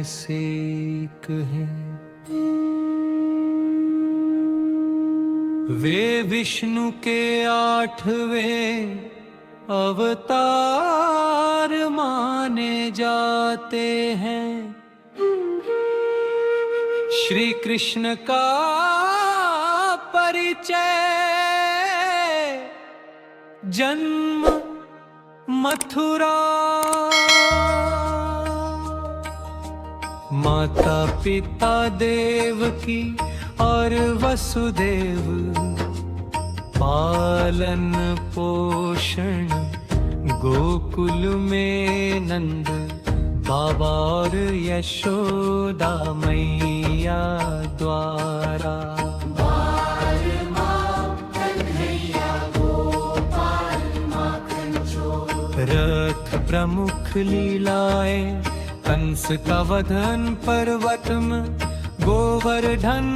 से एक हैं। वे विष्णु के 8वें अवतार माने जाते हैं। श्री कृष्ण का परिचय जन्म मथुरा, माता पिता देवकी और वसुदेव, पालन पोषण गोकुल में नंद बाबा और यशोदा मैया द्वारा। रथ प्रमुख लीलाएं कंस का वधन पर्वत में, गोवर्धन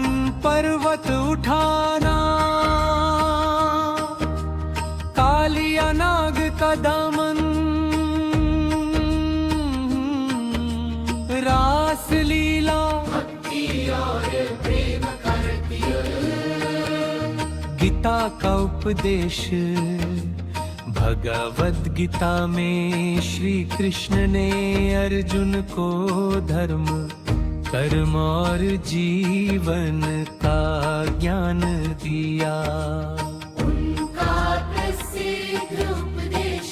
पर्वत उठाना, कालिया नाग का दामन, रास लीला, गीता का उपदेश। भगवद गीता में श्री कृष्ण ने अर्जुन को धर्म कर्म और जीवन का ज्ञान दिया। उनका प्रसिद्ध उपदेश,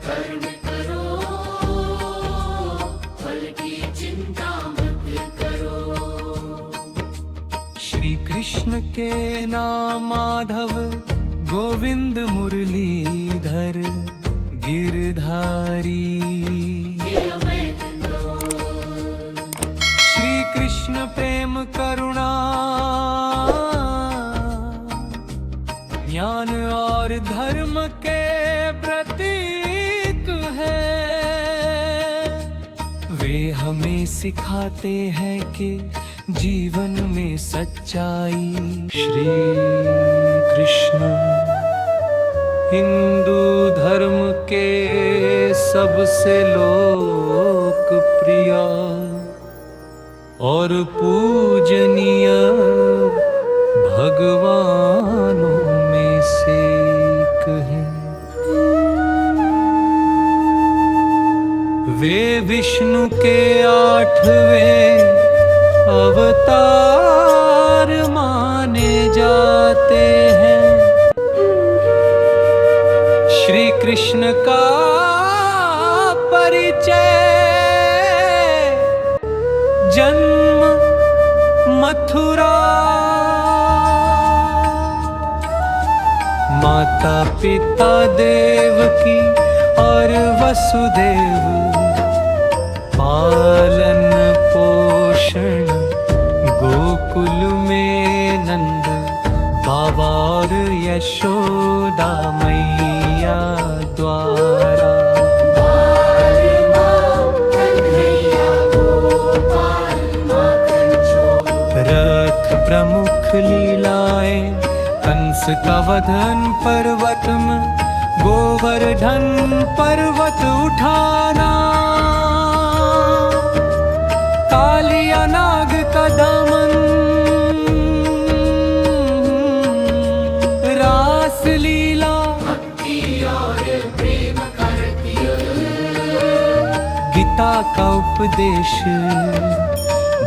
कर्म करो फल की चिंता मत करो। श्री कृष्ण के नाम माधव, गोविंद मुरलीधर गिरधारी। श्री कृष्ण प्रेम करुणा ज्ञान और धर्म के प्रतीक है। वे हमें सिखाते हैं कि जीवन में सच्चाई। श्री कृष्ण हिंदू धर्म के सबसे लोकप्रिय और पूजनीय भगवानों में से एक हैं। वे विष्णु के 8वें अवतार माने जाते हैं। श्री कृष्ण का परिचय जन्म मथुरा, माता पिता देवकी और वसुदेव, पालन पोषण गोकुल में नंद बाबा और यशोदा मैया द्वारा। रथ प्रमुख लीलाएं कंस का वधन पर्वत में, गोवर्धन पर्वत उठाना, कालिया नाग का दामन, रास लीला, गीता का उपदेश।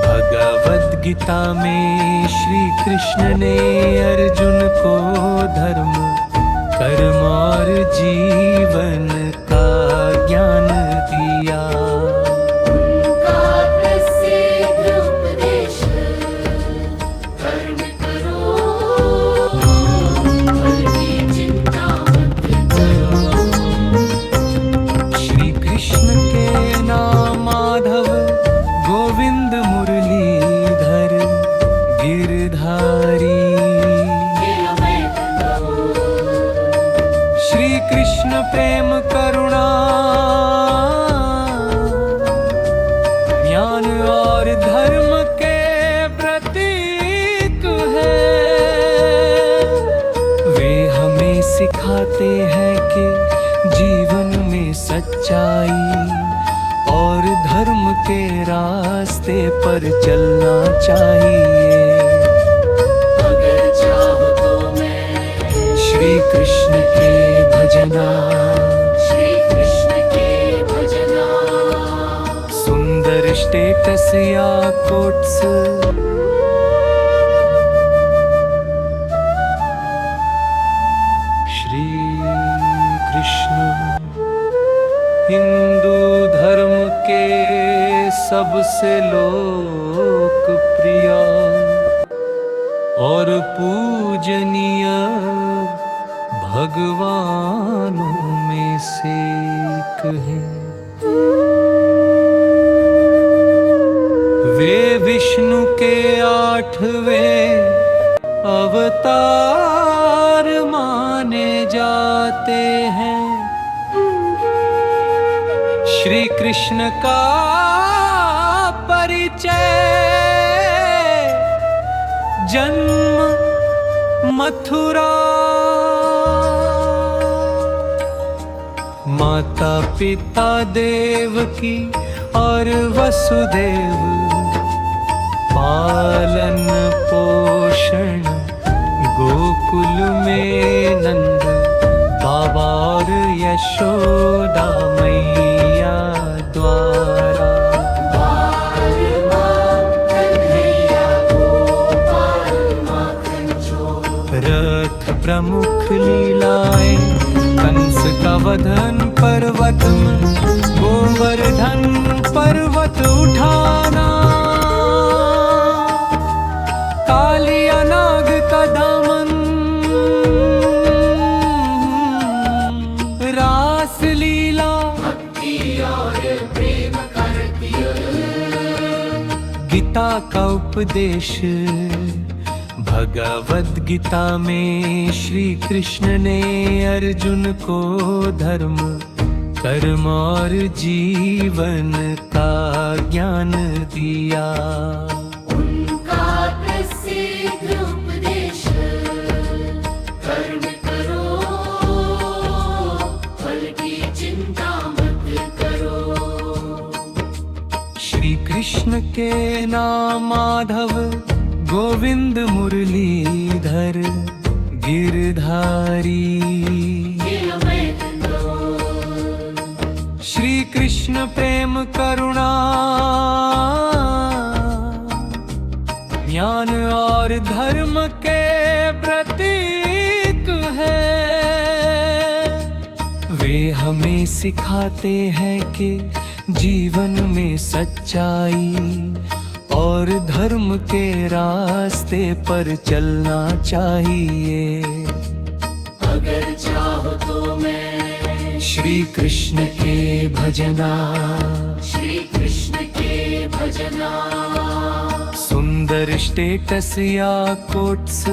भगवद गीता में श्री कृष्ण ने अर्जुन को धर्म कर्म और जीवन का ज्ञान दिया। उनका प्रसिद्ध उपदेश, कर्म करो फल की चिंता मत करो। श्री कृष्ण के नाम माधव, गोविंद मुरलीधर गिरधारी। श्री कृष्ण प्रेम करुणा ज्ञान और धर्म के प्रतीक है। वे हमें सिखाते हैं कि जीवन में सच्चाई और धर्म धर्म के रास्ते पर चलना चाहिए। अगर चाहो तो मैं श्री कृष्ण के भजना, श्री कृष्ण के भजना, सुंदर स्टेटस या कोट्स, श्री कृष्ण हिंदू धर्म के सबसे लोकप्रिय और पूजनीय भगवानों में से एक हैं। वे विष्णु के 8वें अवतार माने जाते हैं। श्री कृष्ण का परिचय जन्म मथुरा, माता पिता देवकी और वसुदेव, पालन पोषण गोकुल में नंद बाबा और यशोदा मैया द्वारा। बाल माखन हैया गोपाल माखन चोर, रथ प्रमुख लीलाएं, कंस का वधन पर्वत में, गोवर्धन पर्वत उठाना, कालिया नाग का दामन, रास लीला, भक्ति और प्रेम करती गीता का उपदेश। भगवद गीता में श्री कृष्ण ने अर्जुन को धर्म, कर्म और जीवन का ज्ञान दिया। उनका प्रसिद्ध उपदेश, कर्म करो फल की चिंता मत करो। श्री कृष्ण के नाम माधव, गोविंद मुरलीधर गिरधारी। श्री कृष्ण प्रेम करुणा, ज्ञान और धर्म के प्रतीक है। वे हमें सिखाते हैं कि जीवन में सच्चाई और धर्म के रास्ते पर चलना चाहिए। अगर चाहो तो मैं श्री कृष्ण के भजना, श्री कृष्ण के भजना, सुंदर स्टेटस या कोट्स,